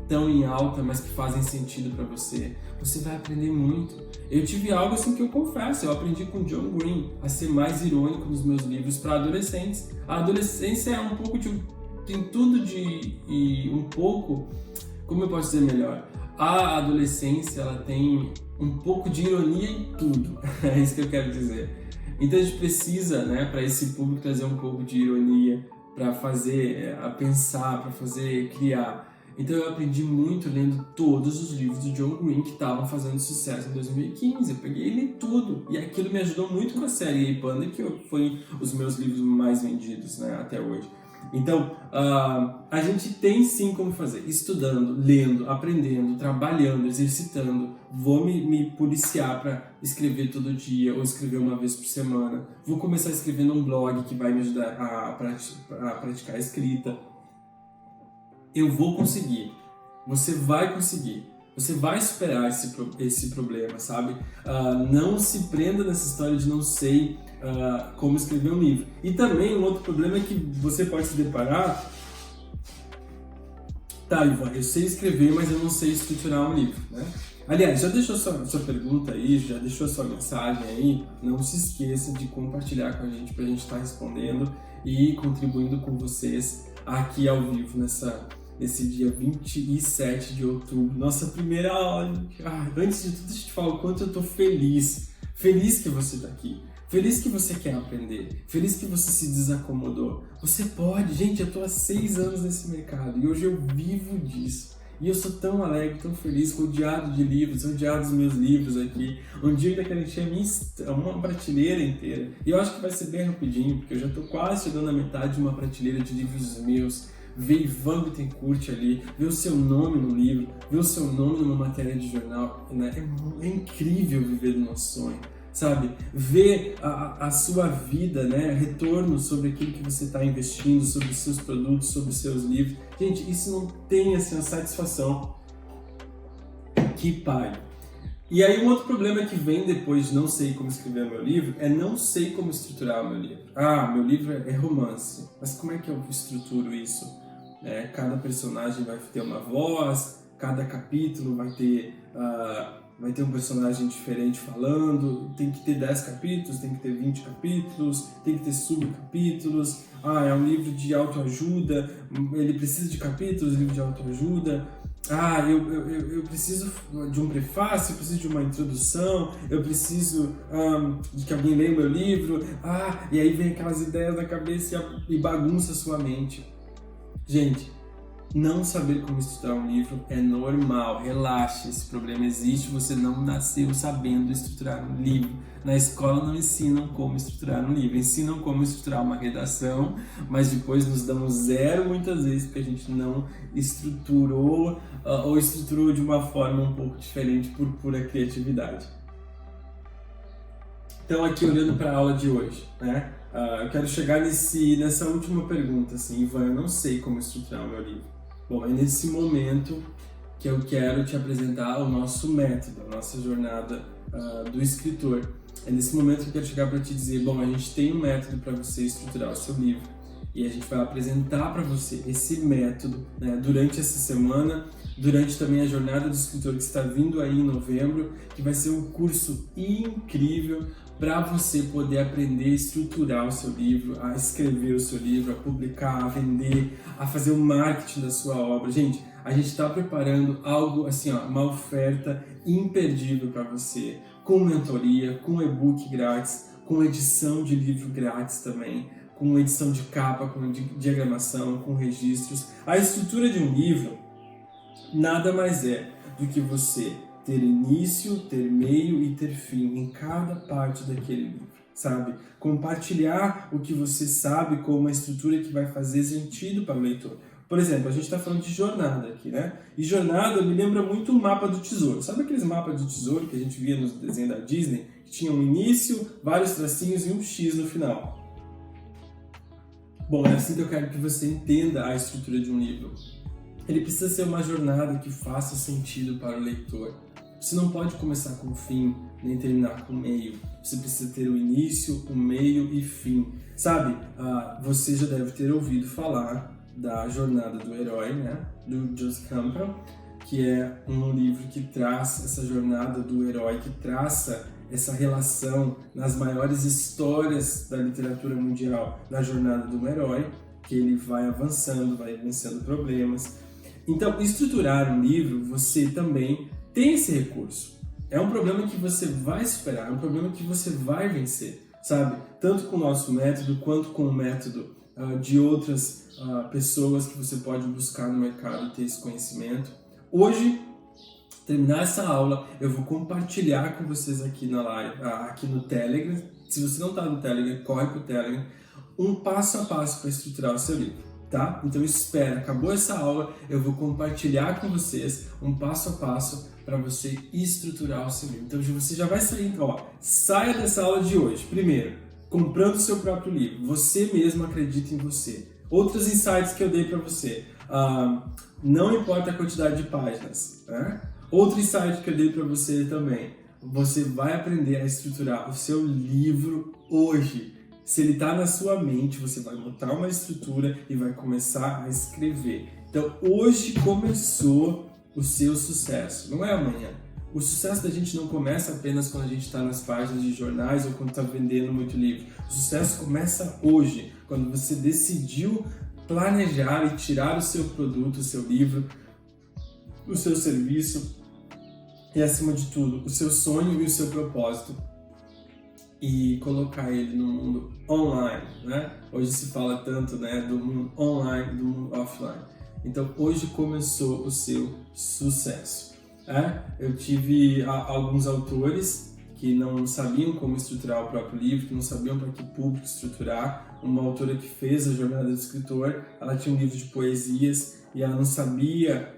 Speaker 1: tão em alta, mas que fazem sentido para você. Você vai aprender muito. Eu tive algo assim que eu confesso, eu aprendi com John Green a ser mais irônico nos meus livros para adolescentes. A adolescência é um pouco tem tudo e um pouco, como eu posso dizer melhor? A adolescência, ela tem um pouco de ironia em tudo, é isso que eu quero dizer. Então a gente precisa, né, para esse público trazer um pouco de ironia, para fazer, a pensar, para fazer, criar. Então eu aprendi muito lendo todos os livros do John Green que estavam fazendo sucesso em 2015. Eu peguei e li tudo. E aquilo me ajudou muito com a série Ei Panda, que foi os meus livros mais vendidos, né, até hoje. Então, a gente tem sim como fazer, estudando, lendo, aprendendo, trabalhando, exercitando. Vou me policiar para escrever todo dia ou escrever uma vez por semana. Vou começar escrevendo um blog que vai me ajudar a praticar a escrita. Eu vou conseguir, você vai conseguir. Você vai superar esse problema, sabe? Não se prenda nessa história de não sei como escrever um livro. E também um outro problema é que você pode se deparar... Tá, Ivan, eu sei escrever, mas eu não sei estruturar um livro, né? Aliás, já deixou sua pergunta aí, já deixou sua mensagem aí? Não se esqueça de compartilhar com a gente pra gente estar respondendo e contribuindo com vocês aqui ao vivo nesse dia 27 de outubro, nossa primeira aula. Antes de tudo, deixa eu te falar o quanto eu tô feliz. Feliz que você tá aqui. Feliz que você quer aprender. Feliz que você se desacomodou. Você pode. Gente, eu tô há 6 anos nesse mercado e hoje eu vivo disso. E eu sou tão alegre, tão feliz, rodeado de livros, rodeado dos meus livros aqui. Um dia eu ainda quero encher uma prateleira inteira. E eu acho que vai ser bem rapidinho, porque eu já tô quase chegando na metade de uma prateleira de livros meus. Ver Ivan Bittencourt ali, ver o seu nome no livro, ver o seu nome numa matéria de jornal, né? É incrível viver do nosso sonho, sabe? Ver a sua vida, né? Retorno sobre aquilo que você está investindo, sobre os seus produtos, sobre os seus livros. Gente, isso não tem assim, uma satisfação que pague. E aí um outro problema que vem depois de não sei como escrever o meu livro é não sei como estruturar o meu livro. Meu livro é romance, mas como é que eu estruturo isso? Cada personagem vai ter uma voz, cada capítulo vai ter um personagem diferente falando, tem que ter 10 capítulos, tem que ter 20 capítulos, tem que ter subcapítulos. É um livro de autoajuda, ele precisa de capítulos, livro de autoajuda. Eu preciso de um prefácio, eu preciso de uma introdução, eu preciso de que alguém leia o meu livro. E aí vem aquelas ideias na cabeça e bagunça a sua mente. Gente, não saber como estruturar um livro é normal, relaxe, esse problema existe, você não nasceu sabendo estruturar um livro. Na escola não ensinam como estruturar um livro, ensinam como estruturar uma redação, mas depois nos dão 0 muitas vezes porque a gente não estruturou ou estruturou de uma forma um pouco diferente por pura criatividade. Então, aqui olhando para a aula de hoje, né? Eu quero chegar nessa última pergunta, assim, Ivan, eu não sei como estruturar o meu livro. Bom, é nesse momento que eu quero te apresentar o nosso método, a nossa jornada do escritor. É nesse momento que eu quero chegar para te dizer, bom, a gente tem um método para você estruturar o seu livro e a gente vai apresentar para você esse método, né, durante essa semana, durante também a jornada do escritor que está vindo aí em novembro, que vai ser um curso incrível para você poder aprender a estruturar o seu livro, a escrever o seu livro, a publicar, a vender, a fazer o marketing da sua obra. Gente, a gente está preparando algo assim, ó, uma oferta imperdível para você, com mentoria, com e-book grátis, com edição de livro grátis também, com edição de capa, com diagramação, com registros. A estrutura de um livro nada mais é do que você ter início, ter meio e ter fim em cada parte daquele livro, sabe? Compartilhar o que você sabe com uma estrutura que vai fazer sentido para o leitor. Por exemplo, a gente está falando de jornada aqui, né? E jornada me lembra muito o mapa do tesouro. Sabe aqueles mapas do tesouro que a gente via nos desenhos da Disney? Que tinha um início, vários tracinhos e um X no final. Bom, é assim que eu quero que você entenda a estrutura de um livro. Ele precisa ser uma jornada que faça sentido para o leitor. Você não pode começar com o fim, nem terminar com o meio. Você precisa ter o início, o meio e fim. Sabe, você já deve ter ouvido falar da Jornada do Herói, né? Do Joseph Campbell, que é um livro que traz essa jornada do herói, que traça essa relação nas maiores histórias da literatura mundial, da jornada do herói, que ele vai avançando, vai vencendo problemas. Então, estruturar um livro, você também tem esse recurso. É um problema que você vai superar, é um problema que você vai vencer, sabe? Tanto com o nosso método, quanto com o método de outras pessoas que você pode buscar no mercado e ter esse conhecimento. Hoje, terminar essa aula, eu vou compartilhar com vocês aqui na live, aqui no Telegram. Se você não está no Telegram, corre para o Telegram. Um passo a passo para estruturar o seu livro, tá? Então espera, acabou essa aula, eu vou compartilhar com vocês um passo a passo para você estruturar o seu livro. Então você já vai sair, ó, saia dessa aula de hoje. Primeiro, comprando o seu próprio livro. Você mesmo acredita em você. Outros insights que eu dei para você. Não importa a quantidade de páginas, né? Outro insight que eu dei para você também. Você vai aprender a estruturar o seu livro hoje. Se ele está na sua mente, você vai montar uma estrutura e vai começar a escrever. Então, hoje começou o seu sucesso, não é amanhã. O sucesso da gente não começa apenas quando a gente está nas páginas de jornais ou quando está vendendo muito livro. O sucesso começa hoje, quando você decidiu planejar e tirar o seu produto, o seu livro, o seu serviço e, acima de tudo, o seu sonho e o seu propósito e colocar ele no mundo online, né? Hoje se fala tanto, né, do mundo online e do mundo offline. Então, hoje começou o seu sucesso. Eu tive alguns autores que não sabiam como estruturar o próprio livro, que não sabiam para que público estruturar. Uma autora que fez a jornada do escritor, ela tinha um livro de poesias e ela não sabia,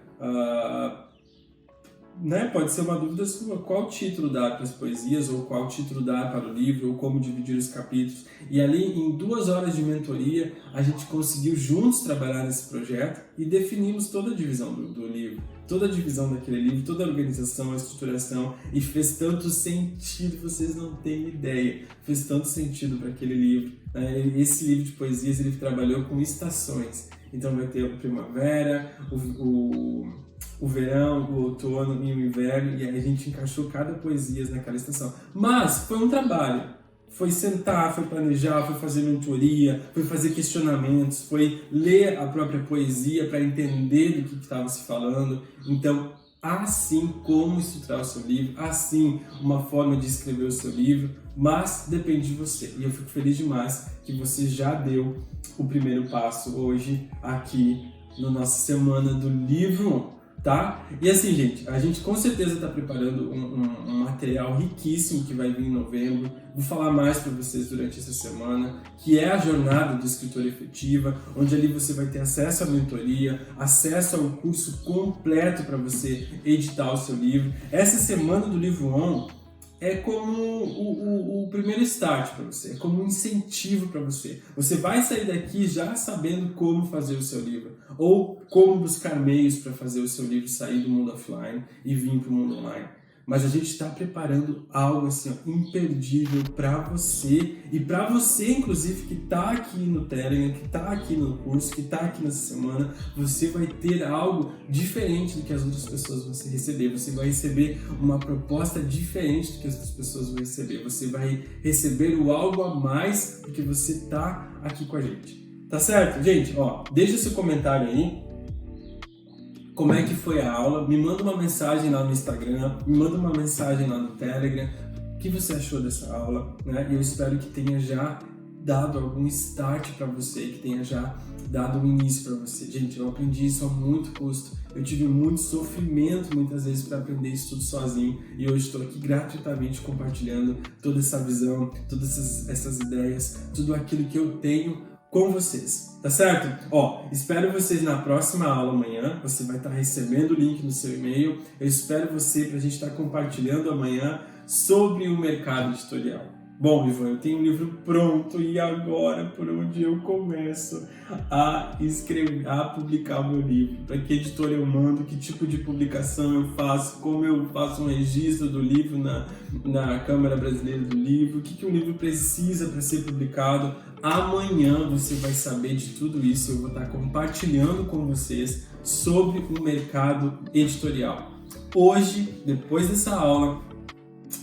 Speaker 1: né? Pode ser uma dúvida sua, qual título dar para as poesias, ou qual título dar para o livro, ou como dividir os capítulos. E ali, em 2 horas de mentoria, a gente conseguiu juntos trabalhar nesse projeto e definimos toda a divisão do livro, toda a divisão daquele livro, toda a organização, a estruturação, e fez tanto sentido, vocês não têm ideia, fez tanto sentido para aquele livro. Esse livro de poesias, ele trabalhou com estações, então vai ter a primavera, o verão, o outono e o inverno, e aí a gente encaixou cada poesia naquela estação. Mas foi um trabalho, foi sentar, foi planejar, foi fazer mentoria, foi fazer questionamentos, foi ler a própria poesia para entender do que estava se falando. Então, assim como estruturar o seu livro, assim uma forma de escrever o seu livro, mas depende de você. E eu fico feliz demais que você já deu o primeiro passo hoje aqui na nossa semana do livro 1. Tá? E assim, gente, a gente com certeza está preparando um material riquíssimo que vai vir em novembro. Vou falar mais para vocês durante essa semana, que é a jornada do escritor efetiva, onde ali você vai ter acesso à mentoria, acesso ao curso completo para você editar o seu livro. Essa semana do livro 1 é como o primeiro start para você, é como um incentivo para você. Você vai sair daqui já sabendo como fazer o seu livro, ou como buscar meios para fazer o seu livro sair do mundo offline e vir para o mundo online. Mas a gente está preparando algo assim, ó, imperdível para você e para você, inclusive, que está aqui no Telegram, que está aqui no curso, que está aqui nessa semana. Você vai ter algo diferente do que as outras pessoas vão receber. Você vai receber uma proposta diferente do que as outras pessoas vão receber. Você vai receber o algo a mais porque você está aqui com a gente. Tá certo? Gente, ó, deixa seu comentário aí. Como é que foi a aula? Me manda uma mensagem lá no Instagram, me manda uma mensagem lá no Telegram. O que você achou dessa aula? Né? Eu espero que tenha já dado algum start para você, que tenha já dado um início para você. Gente, eu aprendi isso a muito custo. Eu tive muito sofrimento muitas vezes para aprender isso tudo sozinho e hoje estou aqui gratuitamente compartilhando toda essa visão, todas essas ideias, tudo aquilo que eu tenho com vocês, tá certo? Ó, espero vocês na próxima aula amanhã, você vai estar recebendo o link no seu e-mail, eu espero você para a gente estar compartilhando amanhã sobre o mercado editorial. Bom, Ivan, eu tenho um livro pronto e agora por onde eu começo a escrever, a publicar o meu livro? Para que editora eu mando? Que tipo de publicação eu faço? Como eu faço um registro do livro na Câmara Brasileira do Livro? O que um livro precisa para ser publicado? Amanhã você vai saber de tudo isso. Eu vou estar compartilhando com vocês sobre o mercado editorial. Hoje, depois dessa aula,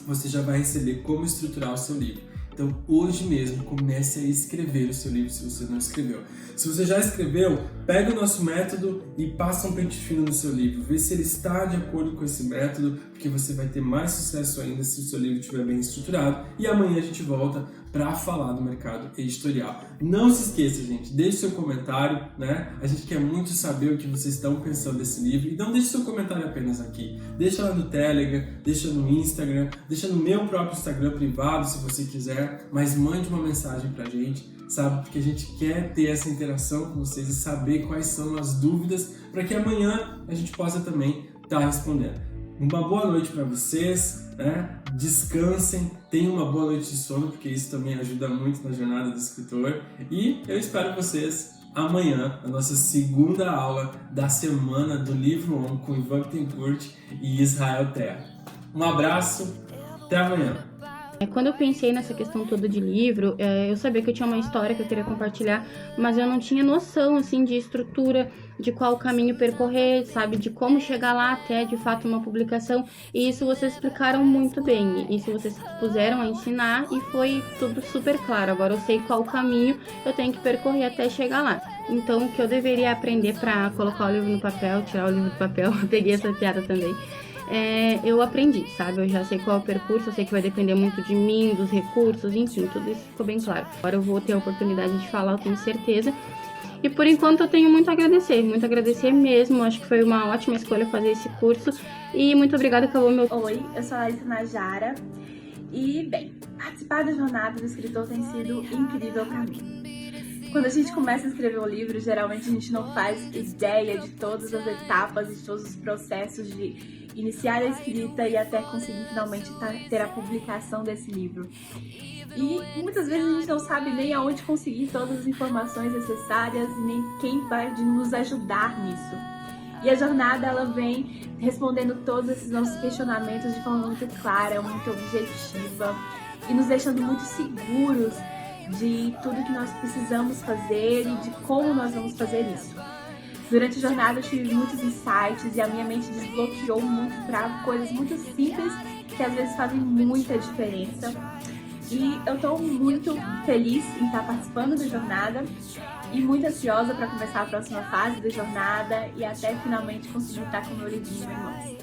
Speaker 1: você já vai receber como estruturar o seu livro. Então, hoje mesmo, comece a escrever o seu livro se você não escreveu. Se você já escreveu, pega o nosso método e passa um pente fino no seu livro. Vê se ele está de acordo com esse método, porque você vai ter mais sucesso ainda se o seu livro estiver bem estruturado. E amanhã a gente volta para falar do mercado editorial. Não se esqueça, gente, deixe seu comentário, né? A gente quer muito saber o que vocês estão pensando desse livro. E não deixe seu comentário apenas aqui. Deixa lá no Telegram, deixa no Instagram, deixa no meu próprio Instagram privado, se você quiser, mas mande uma mensagem pra gente, sabe? Porque a gente quer ter essa interação com vocês e saber quais são as dúvidas para que amanhã a gente possa também estar respondendo. Uma boa noite para vocês, né? Descansem, tenham uma boa noite de sono, porque isso também ajuda muito na jornada do escritor. E eu espero vocês amanhã, na nossa segunda aula da semana do Livro On com Ivan Bittencourt e Israel Terra. Um abraço, até amanhã.
Speaker 2: Quando eu pensei nessa questão toda de livro, eu sabia que eu tinha uma história que eu queria compartilhar, mas eu não tinha noção, assim, de estrutura, de qual caminho percorrer, sabe, de como chegar lá até, de fato, uma publicação, e isso vocês explicaram muito bem, isso vocês puseram a ensinar e foi tudo super claro. Agora eu sei qual caminho eu tenho que percorrer até chegar lá. Então, o que eu deveria aprender para colocar o livro no papel, tirar o livro do papel, eu peguei essa piada também, eu aprendi, sabe? Eu já sei qual é o percurso, eu sei que vai depender muito de mim, dos recursos, enfim, tudo isso ficou bem claro. Agora eu vou ter a oportunidade de falar, eu tenho certeza. E por enquanto eu tenho muito a agradecer mesmo. Acho que foi uma ótima escolha fazer esse curso. E muito obrigada, acabou meu...
Speaker 3: Oi, eu sou a Larissa Najara. E, bem, participar da jornada do escritor tem sido incrível pra mim. Quando a gente começa a escrever um livro, geralmente a gente não faz ideia de todas as etapas e de todos os processos de iniciar a escrita e até conseguir finalmente ter a publicação desse livro. E muitas vezes a gente não sabe nem aonde conseguir todas as informações necessárias e nem quem vai nos ajudar nisso. E a jornada, ela vem respondendo todos esses nossos questionamentos de forma muito clara, muito objetiva e nos deixando muito seguros de tudo que nós precisamos fazer e de como nós vamos fazer isso. Durante a jornada eu tive muitos insights e a minha mente desbloqueou muito para coisas muito simples que às vezes fazem muita diferença. E eu estou muito feliz em estar participando da jornada e muito ansiosa para começar a próxima fase da jornada e até finalmente conseguir estar com o meu livrinho em mãos.